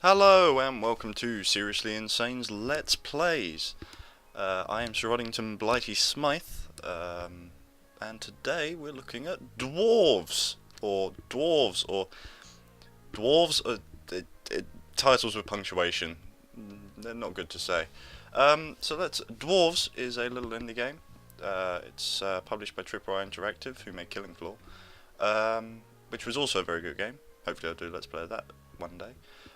Hello and welcome to Seriously Insane's Let's Plays. I am Sir Oddington Blighty Smythe, and today we're looking at dwarves, or dwarves, or dwarves. Titles with punctuation, they're not good to say. Dwarves is a little indie game. It's published by Tripwire Interactive, who made Killing Floor, which was also a very good game. Hopefully I'll do Let's Play of that one day.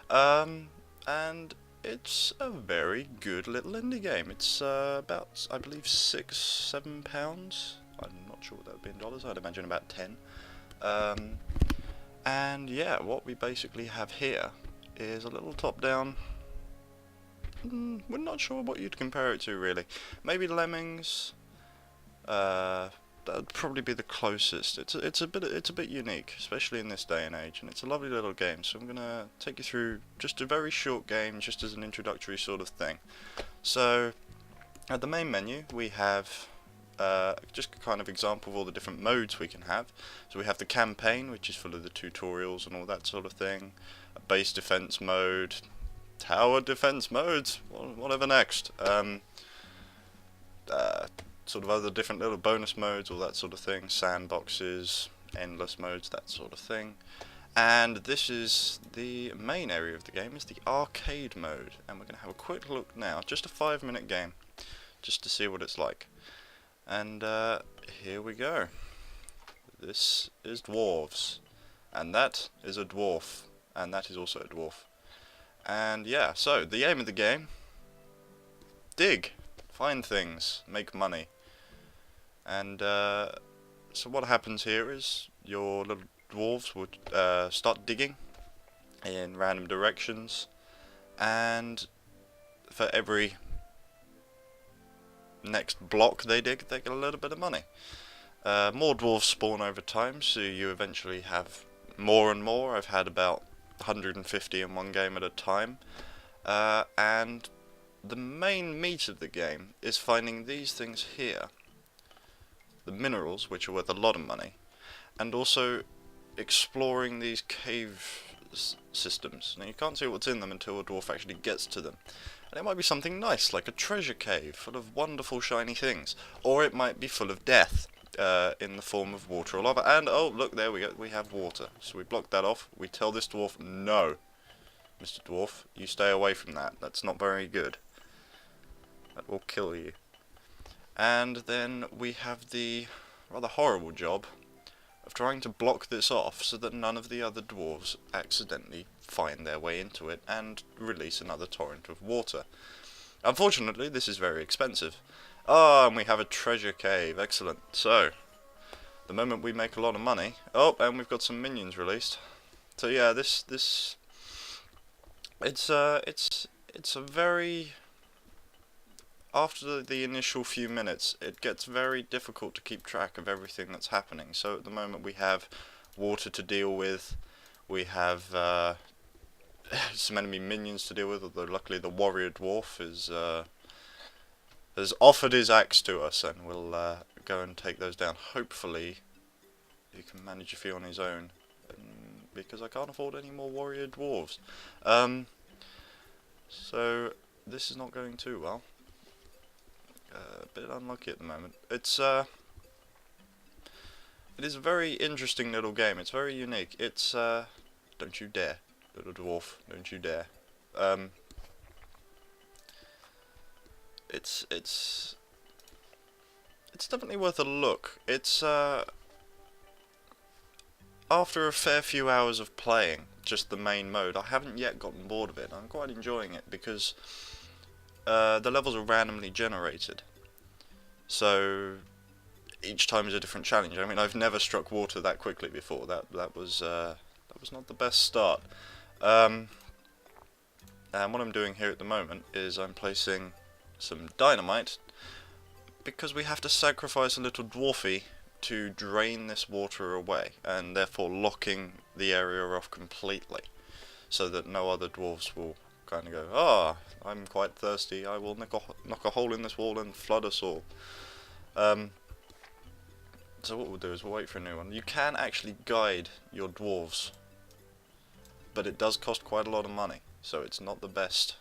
And it's a very good little indie game. It's about, I believe, £6-7. I'm not sure what that would be in dollars. I'd imagine about 10. And yeah, what we basically have here is a little top-down. We're not sure what you'd compare it to, really. Maybe Lemmings. That'd probably be the closest. It's a bit unique, especially in this day and age, and it's a lovely little game. So I'm gonna take you through just a very short game, just as an introductory sort of thing. So at the main menu we have just a kind of example of all the different modes we can have. So we have the campaign, which is full of the tutorials and all that sort of thing. A base defense mode, tower defense modes, whatever next. Sort of other different little bonus modes, all that sort of thing, sandboxes, endless modes, that sort of thing. And this is the main area of the game, is the arcade mode, and we're going to have a quick look now, just a 5-minute game, just to see what it's like. And here we go. This is Dwarves, and that is a dwarf, and that is also a dwarf. And yeah, so the aim of the game: dig, find things, make money. And so what happens here is your little dwarves would start digging in random directions, and for every next block they dig, they get a little bit of money. More dwarves spawn over time, so you eventually have more and more. I've had about 150 in one game at a time, and the main meat of the game is finding these things here, the minerals, which are worth a lot of money, and also exploring these cave systems. Now you can't see what's in them until a dwarf actually gets to them, and it might be something nice like a treasure cave full of wonderful shiny things, or it might be full of death in the form of water or lava. And oh look, there we go, we have water, so we block that off. We tell this dwarf, no, Mr. Dwarf, you stay away from that, that's not very good, that will kill you. And then we have the rather horrible job of trying to block this off so that none of the other dwarves accidentally find their way into it and release another torrent of water. Unfortunately, this is very expensive. Ah, and we have a treasure cave. Excellent. So, the moment we make a lot of money... Oh, and we've got some minions released. So yeah, it's a very... After the initial few minutes, it gets very difficult to keep track of everything that's happening. So at the moment we have water to deal with, we have some enemy minions to deal with, although luckily the warrior dwarf has offered his axe to us, and we'll go and take those down. Hopefully he can manage a few on his own, because I can't afford any more warrior dwarves. So this is not going too well. A bit unlucky at the moment. It is a very interesting little game. It's very unique. It's don't you dare, little dwarf, don't you dare. It's definitely worth a look. It's after a fair few hours of playing just the main mode, I haven't yet gotten bored of it. I'm quite enjoying it because the levels are randomly generated, so each time is a different challenge. I mean, I've never struck water that quickly before. That was not the best start. And what I'm doing here at the moment is I'm placing some dynamite, because we have to sacrifice a little dwarfy to drain this water away, and therefore locking the area off completely, so that no other dwarves will kind of go, ah, I'm quite thirsty, I will knock a hole in this wall and flood us all. So what we'll do is we'll wait for a new one. You can actually guide your dwarves but it does cost quite a lot of money, so it's not the best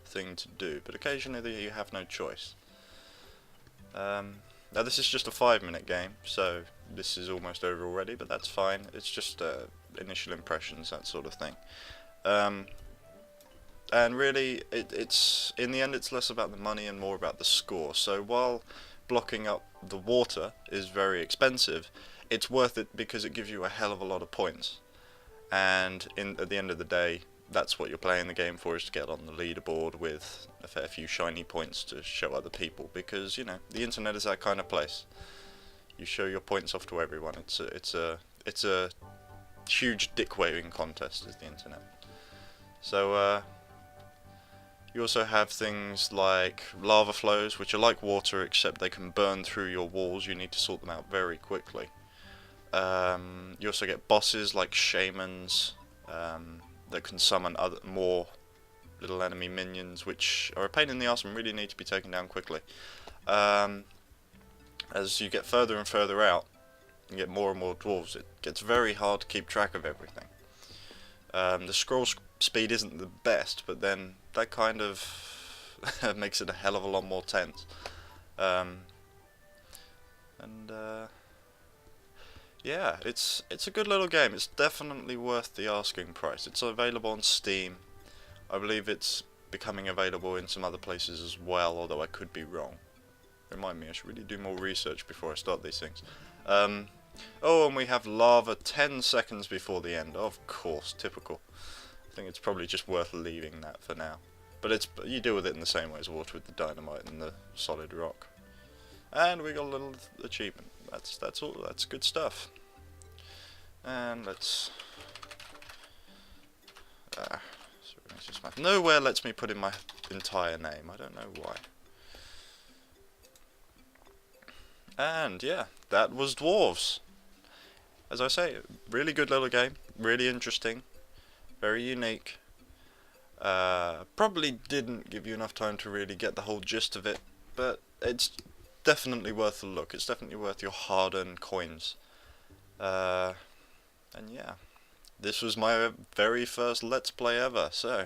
thing to do, but occasionally you have no choice. Now this is just a 5-minute game, so this is almost over already, but that's fine. It's just initial impressions, that sort of thing. And really, it's in the end, it's less about the money and more about the score. So while blocking up the water is very expensive, it's worth it because it gives you a hell of a lot of points. And at the end of the day, that's what you're playing the game for, is to get on the leaderboard with a fair few shiny points to show other people, because, you know, the internet is that kind of place. You show your points off to everyone. It's a huge dick waving contest, is the internet. So you also have things like lava flows, which are like water except they can burn through your walls. You need to sort them out very quickly. You also get bosses like shamans that can summon more little enemy minions, which are a pain in the ass and really need to be taken down quickly. As you get further and further out and get more and more dwarves, it gets very hard to keep track of everything. The scroll speed isn't the best, but then that kind of makes it a hell of a lot more tense. Yeah, it's a good little game. It's definitely worth the asking price. It's available on Steam. I believe it's becoming available in some other places as well, although I could be wrong. Remind me, I should really do more research before I start these things. Oh, and we have lava 10 seconds before the end. Of course, typical. I think it's probably just worth leaving that for now. But you deal with it in the same way as water with the dynamite and the solid rock. And we got a little achievement. That's all. That's good stuff. And let's. Nowhere lets me put in my entire name. I don't know why. And yeah, that was Dwarves. As I say, really good little game. Really interesting. Very unique. Probably didn't give you enough time to really get the whole gist of it, but it's definitely worth a look. It's definitely worth your hard-earned coins. And yeah, this was my very first Let's Play ever, so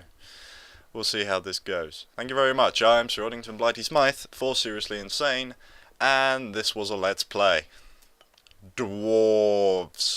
we'll see how this goes. Thank you very much. I am Sir Oddington Blighty Smythe for Seriously Insane, and this was a Let's Play. Dwarves.